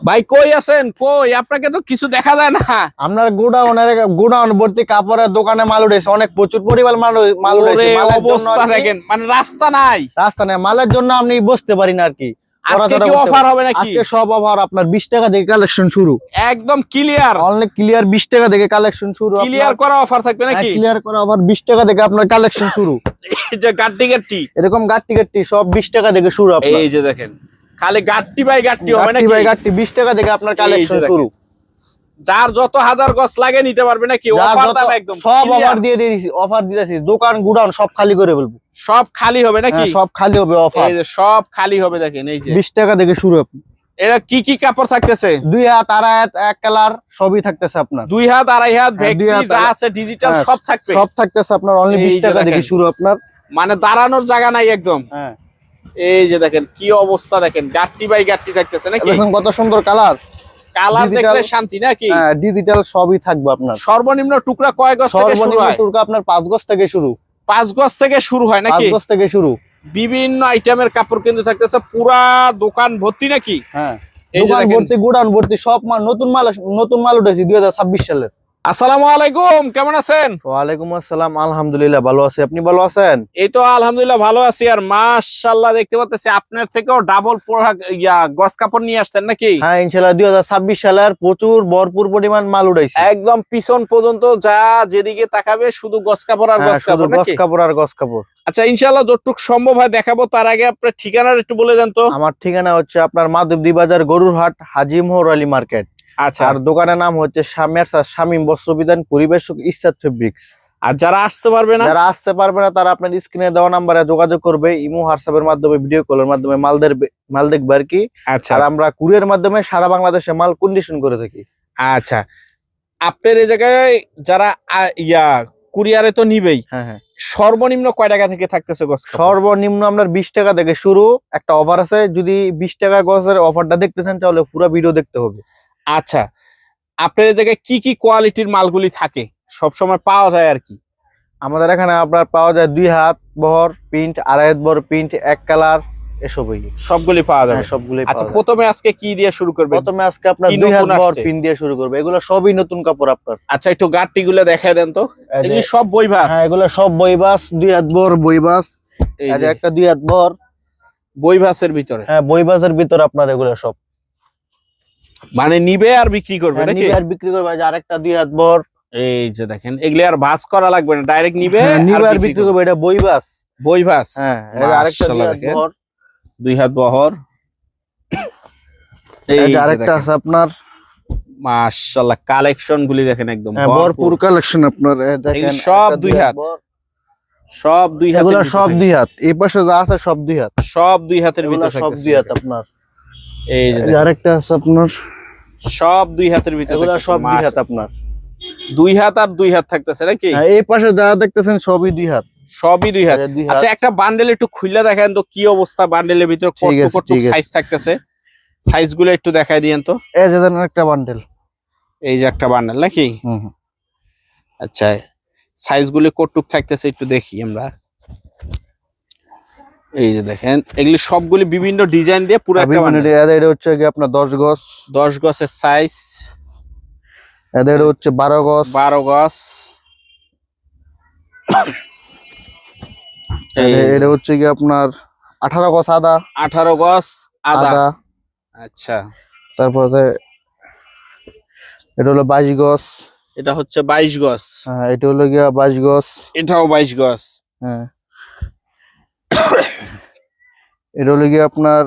ভাই কই আছেন? কই আপনাকে তো কিছু দেখা যায় না। আপনার গোডাউন ভর্তি কাপড়ের দোকানে মাল উঠেছে, অনেক প্রচুর পরিমাণ মাল উঠেছে। ওরে মালের জন্য অবস্থা দেখেন, মানে রাস্তা নাই। রাস্তা নেই, মালের জন্য আপনি বসতে পারি না আর কি। আজকে কি অফার হবে নাকি? আজকে সব অফার আপনার 20 টাকা থেকে কালেকশন শুরু। একদম ক্লিয়ার, অনলি ক্লিয়ার 20 টাকা থেকে কালেকশন শুরু। ক্লিয়ার করা অফার থাকবে নাকি? ক্লিয়ার করা অফার 20 টাকা থেকে আপনার কালেকশন শুরু। এই যে গাট্টি এরকম গাট্টি সব 20 টাকা থেকে শুরু আপনার। এই যে দেখেন, খালি গাট্টি বাই গাট্টি হবে নাকি? গাট্টি 20 টাকা থেকে আপনার কালেকশন শুরু। যার যত হাজার গজ লাগে নিতে পারবে নাকি? অফার দাম একদম সব অফার দিয়ে দিয়েছি, অফার দিতেছি। দোকান গুডাউন সব খালি করে বলবো। সব খালি হবে নাকি? সব খালি হবে অফার। এই যে সব খালি হবে দেখেন, এই যে 20 টাকা থেকে শুরু। এরা কি কি কাপড় থাকতেছে? 2 হাত, আড়াই হাত, এক কালার সবই থাকতেছে আপনার। 2 হাত, আড়াই হাত, ভেক্সি যা আছে ডিজিটাল সব থাকবে। সব থাকতেছে আপনার অনলি 20 টাকা থেকে শুরু আপনার। মানে দাঁড়ানোর জায়গা নাই একদম। হ্যাঁ, এই যে দেখেন কি অবস্থা, দেখেন গাট্টি বাই গাট্টি থাকতেছে নাকি? দেখুন কত সুন্দর কালার। কালার দেখলে শান্তি নাকি? হ্যাঁ, ডিজিটাল সবই থাকবে আপনার। সর্বনিম্ন টুকরা কয় গজ থেকে শুরু হয়? সর্বনিম্ন টুকরা আপনার 5 গজ থেকে শুরু। 5 গজ থেকে শুরু হয় নাকি? 5 গজ থেকে শুরু। বিভিন্ন আইটেমের কাপড় কিন্তু থাকতেছে, পুরা দোকান ভর্তি নাকি? হ্যাঁ, এই যে দোকান ভর্তি, গোডাউন ভর্তি, সব মাল নতুন মাল উঠেছে 2026 সালের। আসসালামু আলাইকুম, কেমন আছেন? ওয়ালাইকুম আসসালাম, আলহামদুলিল্লাহ ভালো আছি। আপনি ভালো আছেন? এই তো আলহামদুলিল্লাহ ভালো আছি। আর মাশাআল্লাহ দেখতে পাচ্ছি আপনার থেকেও ডাবল গজ কাপড় নিয়ে আসছেন নাকি? হ্যাঁ, ইনশাআল্লাহ 2026 সালের প্রচুর ভরপুর পরিমাণ মাল উঠাইছে। একদম পিছন পর্যন্ত যা যেদিকে তাকাবে শুধু গজ কাপড় আর গজ কাপড় গজ নাকি? কাপড় আর গজ কাপড়। আচ্ছা, ইনশাআল্লাহ যতটুকু সম্ভব হয় দেখাবো। তার আগে আপনার ঠিকানাটা একটু বলে দেন তো। আমার ঠিকানা হচ্ছে আপনার মাধবদী বাজার, গরুরহাট, হাজী মোহর আলী মার্কেট। আচ্ছা, আর দোকানের নাম হচ্ছে শামীম বস্ত্রবিধান পরিবেশক ইসসাত ফেব্রিক্স। আর যারা আসতে পারবে না, যারা আসতে পারবে না তারা আপনার স্ক্রিনে দেওয়া নাম্বারে যোগাযোগ করবে। ইমো, হোয়াটসঅ্যাপের মাধ্যমে, ভিডিও কলের মাধ্যমে মাল দেখবে আর কি। আচ্ছা আর আমরা কুরিয়ার মাধ্যমে সারা বাংলাদেশে মাল কন্ডিশন করে থাকি। আচ্ছা, আপনার এই জায়গায় যারা কুরিয়ারে তো নিবেই। হ্যাঁ, সর্বনিম্ন কয় টাকা থেকে থাকতেছে গজ কাপড়? সর্বনিম্ন আপনার 20 টাকা থেকে শুরু। একটা অফার আছে, যদি 20 টাকা গজের অফারটা দেখতে চান তাহলে পুরো ভিডিও দেখতে হবে। আচ্ছা, আপনার এই জায়গায় কি কি কোয়ালিটির মালগুলি থাকে, সব সময় পাওয়া যায় আর কি? আমাদের এখানে আপনার পাওয়া যায় 2 হাত বহর প্রিন্ট, আড়াই হাত বহর প্রিন্ট, এক কালার, এসবই সবগুলি পাওয়া যাবে। সবগুলি। আচ্ছা, প্রথমে আজকে কি দিয়ে শুরু করবেন? প্রথমে আজকে আপনার কি 2 হাত নতুন বহর আসছে? প্রিন্ট দিয়ে শুরু করবে। এগুলো সবই নতুন কাপড় আপনার। আচ্ছা, একটু গাট্টি গুলো দেখায় দেন তো। এগুলি সব বইভাস? হ্যাঁ, এগুলো সব বইবাস, 2 হাত বহর বইবাস। এই এই যে যে একটা 2 হাত বহর বইভাসের ভিতরে। হ্যাঁ, বইবাসের ভিতর আপনার এগুলো সব। মানে নিবে আর বিক্রি করবে নাকি? নিবে আর বিক্রি করবে। যে আরেকটা 2 হাত বহর। এই যে দেখেন, এগুলি আর ভাঁজ করা লাগবে না, ডাইরেক্ট নিবে আর বিক্রি করবে। এটা বইবাস। বইভাস। হ্যাঁ, আরেকটা 2 হাত বহর। 2 হাত বহর। এই যে আরেকটা আছে আপনার। মাশাআল্লাহ, কালেকশন গুলি দেখেন একদম ভরপুর কালেকশন আপনার। দেখেন সব 2 হাত, সব 2 হাত। এগুলো সব 2 হাত। এই পাশে যা আছে সব 2 হাত। সব 2 হাতের ভিতরে সব 2 হাত আপনার। এই যে আরেকটা আছে আপনার। সব 2 হাতের ভিতরে। এগুলো সব 2 হাত আপনার। 2 হাত আর 2 হাত থাকতেছে নাকি? হ্যাঁ, এই পাশে যা দেখতেছেন সবই 2 হাত। সবই 2 হাত। আচ্ছা, একটা বান্ডেল একটু খুলে দেখেন তো কি অবস্থা, বান্ডেলের ভিতর কত সাইজ থাকতেছে, সাইজ গুলো একটু দেখাই দিয়েন তো। এই যে দেখেন একটা বান্ডেল। এই যে একটা বান্ডেল নাকি? আচ্ছা, সাইজ গুলো কতটুক থাকতেছে একটু দেখি আমরা। এই যে দেখেন, এগুলি সবগুলি বিভিন্ন ডিজাইন দিয়ে পুরো একটা বান্ডেল। এটা হচ্ছে কি আপনার 10 গজ। 10 গজের সাইজ। এদের হচ্ছে 12 গজ। 12 গজ। এটা হচ্ছে কি আপনার 18 গজ আদা। 18 গজ আদা। আচ্ছা, তারপরে এটা হলো 22 গজ। এটা হচ্ছে 22 গজ। হ্যাঁ, এটা হলো গিয়া 22 গজ। এটাও 22 গজ। হ্যাঁ, এটা হলো গিয়া আপনার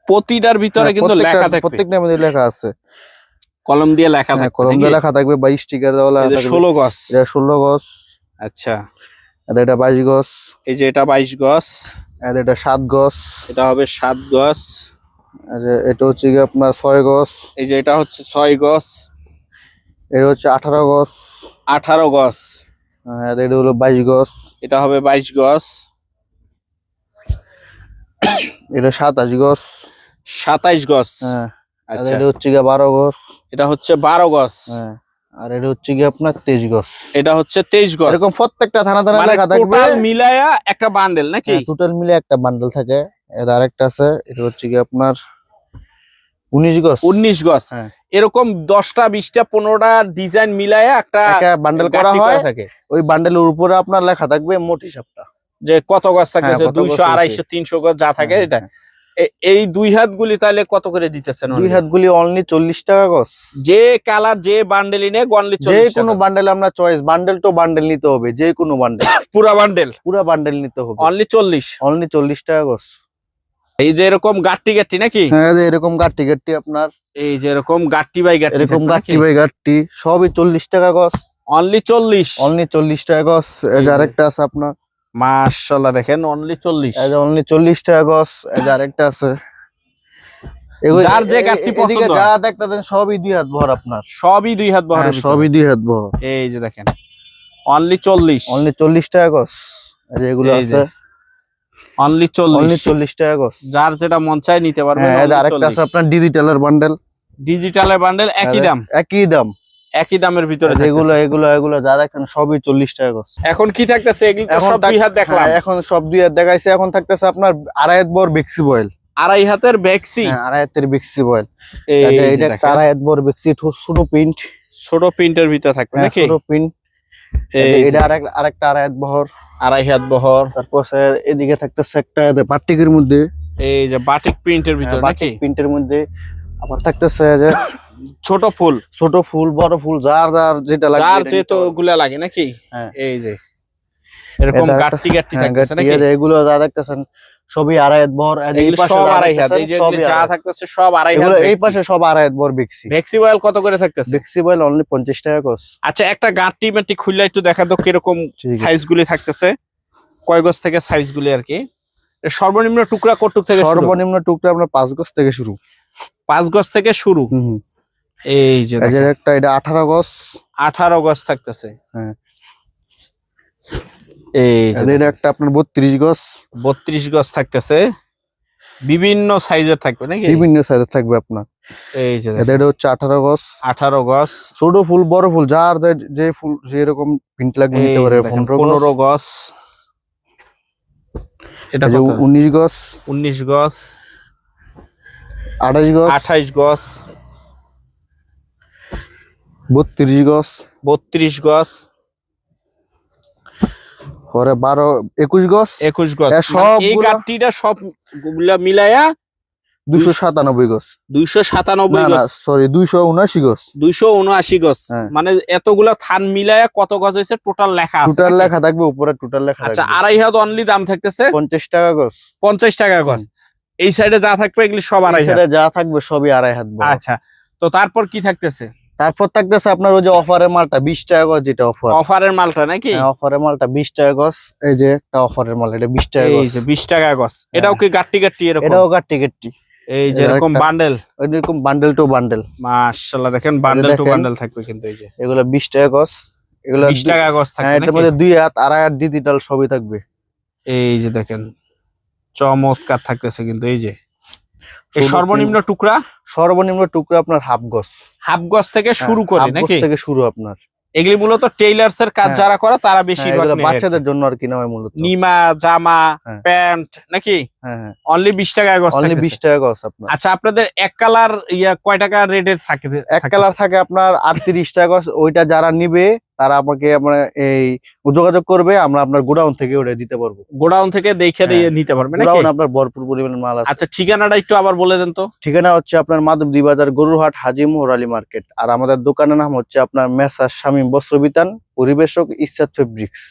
প্রতিটার ভিতরে কিন্তু লেখা থাকবে। প্রত্যেকটার মধ্যে লেখা আছে, কলম দিয়ে লেখা থাকবে। কলম দিয়ে লেখা থাকবে বা স্টিকার দেওয়া থাকবে। 16 গজ। এটা 16 গজ। আচ্ছা, এটা 22 গজ। এই যে এটা 22 গজ। এটা 7 গজ। এটা হবে 7 গজ। এটা হচ্ছে কি আপনার 6 গজ। এই যে এটা হচ্ছে 6 গজ। এটা হচ্ছে 18 গজ। 18 গজ। হ্যাঁ, এটা হলো 22 গজ। এটা হবে 22 গজ। এটা 27 গজ। 27 গজ। হ্যাঁ, আচ্ছা, এটা হচ্ছে কি 12 গজ। এটা হচ্ছে 12 গজ। হ্যাঁ, আর এটা হচ্ছে কি আপনার 23 গজ। এটা হচ্ছে 23 গজ। এরকম প্রত্যেকটা থানা লেখা থাকবে। টোটাল মিলায়া একটা বান্ডেল নাকি? টোটাল মিলে একটা বান্ডেল থাকে। এর আরেকটা আছে, এটা হচ্ছে কি আপনার 19 গজ। 19 গজ। হ্যাঁ। এরকম 10টা 20টা 15টা ডিজাইন মিলায়া একটা বান্ডেল করা গাঁটটি হয়। থাকে। ওই বান্ডেলের উপরে আপনার লেখা থাকবে মোট হিসাবটা, যে কত গজ থাকতেছে, কত গজ 200 250 300 গজ যা থাকে হ্যাঁ, এটা। এই 2 হাত গুলি তাহলে কত করে দিতেছেন? 2 হাত গুলি অনলি 40 টাকা গজ। যে কালার যে বান্ডেলই নেক অনলি 40 যে টাকা। কোনো বান্ডেল আমরা চয়েস, বান্ডেল তো বান্ডেল নিতে হবে, যে কোনো বান্ডেল পুরা বান্ডেল, পুরা বান্ডেল নিতে হবে অনলি 40। অনলি 40 টাকা গজ। এই যে এরকম গাট্টি গাট্টি নাকি? হ্যাঁ, যে এরকম গাট্টি গাট্টি আপনার, এই যে এরকম গাট্টি বাই গাট্টি, এরকম গাট্টি বাই গাট্টি সবই 40 টাকা গজ। অনলি 40, অনলি 40 টাকা গজ। এই যে আরেকটা আছে আপনার, মাশাআল্লাহ দেখেন অনলি 40। এই যে অনলি 40 টাকা গজ। এই যে আরেকটা আছে, যার যে গাট্টি পছন্দ যা দেখতেছেন সবই 2 হাত ভর আপনার, সবই 2 হাত বহরের ভিতরে। সবই 2 হাত ভর। এই যে দেখেন অনলি 40, অনলি 40 টাকা গজ। এই যে এগুলো এই যে আছে অনলি অনলি 40। 40 টাকা গজ। যার যেটা মন চায় নিতে পারবেন। হ্যাঁ, এই যে আরেকটা আছে আপনার ডিজিটালের বান্ডেল। ডিজিটালের বান্ডেল একই দাম, একই দাম, একই দামের ভিতরে এগুলো থাকতেছে। এগুলো এগুলো যা দেখছেন সবই 40 টাকা গজ। এখন কি থাকতেছে? এগুলো তো সব 2 হাত দেখলাম। হ্যাঁ, এখন সব 2 হাত দেখাইছে। এখন থাকতেছে আপনার 2.5 হাত বর বেক্সি বয়েল। 2.5 হাতের বেক্সি। হ্যাঁ, 2.5 হাতের বেক্সি বয়েল। এই যে এটা দেখেন 2.5 হাত বর বেক্সি, ছোট প্রিন্ট, ছোট প্রিন্টের ভিতরে থাকবে নাকি? ছোট প্রিন্ট। এই এটা আরেকটা 2.5 হাত বহর। 2.5 হাত বহর। তারপর এদিকে থাকতেছে একটা বাটিকের মধ্যে, এই যে বাটিক প্রিন্টের ভিতরে নাকি? বাটিক প্রিন্টের মধ্যে। আবার থাকতেছে যে ছোট ফুল, ছোট ফুল, বড় ফুল, যার যার যেটা লাগে, যার যেটা গুলা লাগে নাকি? হ্যাঁ। এই যে এরকম গাট্টি গাট্টি থাকতেছে নাকি? এগুলো যা দেখতেছেন সবই 2.5 হাত বহর। এগুলো সব 2.5 হাত। এই যে যা থাকতেছে সব 2.5 হাত। এই পাশে সব 2.5 হাত বর বেক্সি। বেক্সি বয়েল কত করে থাকতেছে? বেক্সি বয়েল অনলি 50 টাকা গজ। আচ্ছা, একটা গাট্টি মাটি খুললে একটু দেখা দাও কিরকম ঠিক আছে। সাইজ গুলি থাকতেছে, কয় গজ থেকে সাইজ গুলি আর কি। এর সর্বনিম্ন টুকরা কতটুক থেকে শুরু? সর্বনিম্ন টুকরা আপনার 5 গজ থেকে শুরু। 5 গজ থেকে শুরু। এই যে এই যে একটা, এটা 18 গজ। 18 গজ থাকতেছে। হ্যাঁ। এই যে এটা একটা আপনার 32 গজ। 32 গজ থাকতেছে। বিভিন্ন সাইজের থাকবে নাকি? বিভিন্ন সাইজের থাকবে আপনার। এই যে এটা হচ্ছে 18 গজ। 18 গজ। ছোট ফুল, বড় ফুল, যার যে ফুল যেরকম প্রিন্ট লাগবে নিতে পারে। 15 গজ। এটা কত? 19 গজ। 19 গজ। 28 গজ। 28 গজ। 32 গজ। 32 গজ। পরে 21 গজ। 21 গজ। এই সবগুলা গাট্টিটা সবগুলা মিলায়া 297 গজ। 297 না, গজ। সরি, 279 গজ। 279 গজ। হ্যাঁ। মানে এতগুলা থান মিলায়া কত গজ হয়েছে টোটাল লেখা আছে? টোটাল লেখা থাকবে উপরে, টোটাল লেখা আচ্ছা, থাকবে। 2.5 হাত অনলি দাম থাকতেছে 50 টাকা গজ। 50 টাকা গজ। এই সাইডে যা থাকবে এগুলি সব 2.5 হাত। এছাড়া যা থাকবে সবই 2.5 হাত বড়। আচ্ছা, তো তারপর কি থাকতেছে? তারপর থাকতেছে আপনার ওই যে অফারের মালটা 20 টাকা গজ, যেটা অফার। অফারের মালটা নাকি? অফারের মালটা 20 টাকা গজ। এই যে একটা অফারের মাল, এটা 20 টাকা এই গজ। যে 20 টাকা গজ। এটাও কি গাট্টি গাট্টি এরকম? এটাও গাট্টি গাট্টি। এই যে এরকম বান্ডেল, এরকম বান্ডেল টু বান্ডেল। মাশাআল্লাহ দেখেন বান্ডেল টু বান্ডেল থাকবে কিন্তু। এই যে এগুলো 20 টাকা গজ। এগুলো 20 টাকা গজ হ্যাঁ, থাকবে এটার নাকি? মধ্যে 2 হাত, 2.5 হাত ডিজিটাল সবই থাকবে। এই যে দেখেন চমৎকার থাকতেছে কিন্তু। এই যে এই ছোট সর্বনিম্ন টুকরা, সর্বনিম্ন টুকরা আপনার হাফ গজ। হাফ গজ থেকে শুরু করে হাফ গজ নাকি? থেকে শুরু আপনার। এগুলি মূলত টেইলার্স এর কাজ হ্যাঁ। যারা করে তারা হ্যাঁ, বেশিরভাগ এগুলো নেয় আর কি। বাচ্চাদের জন্য আর কি না হয় মূলত। নিমা, জামা, হ্যাঁ। প্যান্ট নাকি? হ্যাঁ, হ্যাঁ, অনলি 20 টাকা গজ অনলি থাকতেছে। 20 টাকা গজ আপনার। আচ্ছা, আপনাদের এক কালার কয় টাকা রেটের থাকে? এক কালার থাকে আপনার 38 টাকা গজ। ওইটা যারা নিবে তারা আমাকে এই যোগাযোগ করবে, আমরা আপনার গোডাউন থেকে ওটা দিতে পারবো। গোডাউন থেকে দেখে দিয়ে নিতে পারবে নাকি? গোডাউন আপনার ভরপুর পরিমাণের মাল আছে। আচ্ছা, ঠিকানাটা একটু আবার বলে দেন তো। ঠিকানা হচ্ছে আপনার মাধবদী বাজার, গরুরহাট, হাজি মোহর আলী মার্কেট। আর আমাদের দোকানের নাম হচ্ছে আপনার মেসার শামীম বস্ত্র বিতান, পরিবেশক ইসরাত ফেব্রিক্স।